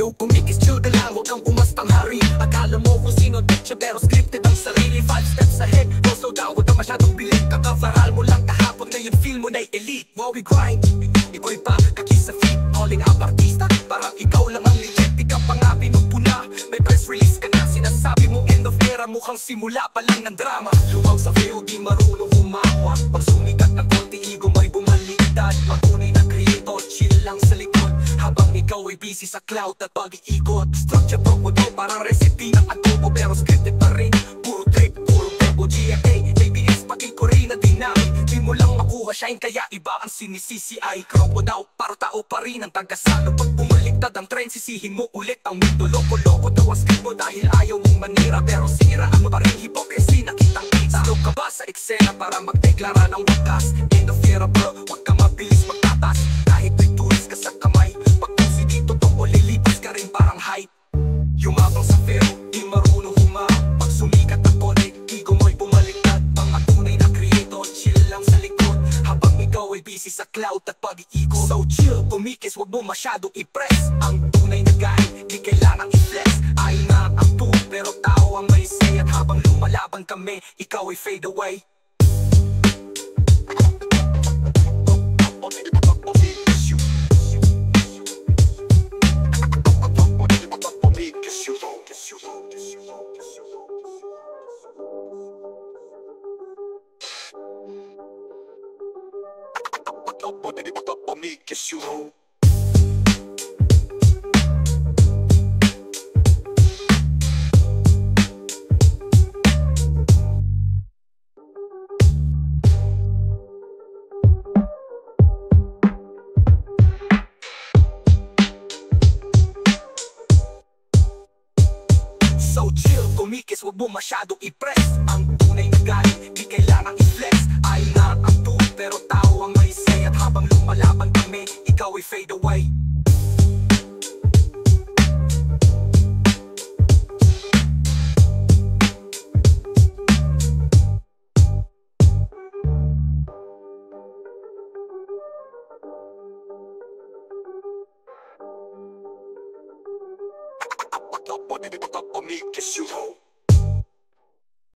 Yo, kumikis chill ka lang, huwag kang umastang hari. Akala mo kung sino teacher pero scripted ang sarili. 5 steps ahead, go slow down, huwag kang masyadong bilit. Kakaparal mo lang kahapon, ngayon feel mo na'y elite. While we grind, iko'y pa kakis sa feet. Calling out artista, parang ikaw lang ang legit. Di ka pa nga pinupuna, may press release ka na. Sinasabi mo end of era, mukhang simula pa lang ng drama. Lumaw sa field, di marunong humawa. Pag sumigat ng konti, ego may bumaliktad. Matunay na creator, chill lang sa likod. Habang ikaw ay busy sa cloud at pag-iikot. Structure promodo, parang recipe ng adobo. Pero scripted pa rin, puro trip, puro tempo. GFA, ABS, pati Corina dynamic. Di mo lang makuha shine, kaya iba ang sinisisi. Ay kropo daw, paro tao pa rin ang tagasalo. Pag bumaliktad ang trend, sisihin mo ulit ang mito. Loko-loko daw ang script mo dahil ayaw mong manira. Pero siraan mo pa rin hypocrisy na kitang-kita. Slow ka ba sa eksena para magdeklara ng wakas? End of era bro, huwag ka mabilis magtatas. Kahit may tulis ka sa kamay, pag pusi dito tong lilipas ka rin parang hype. Yumabang sa fair, di marunong humarap. Pag sumikat ang kone, ego mo'y bumaliktad. Mga tunay na creator, chill lang sa likod. Habang ikaw ay busy sa cloud at pag-iikot. So chill, pumikis, wag mo masyado i-press. Ang tunay na guy, di kailangang i-flex. Ay nga ang tool, pero tao ang may say. At habang lumalaban kami, ikaw ay fade away. So chill, kumikis, wag mo masyadong i-press. Ang tunay na galing, di kailangang i-flex. Ay nga ang tool, pero tao ang may say. At habang lumalaban kami, ikaw ay fade away. I'll make this you home.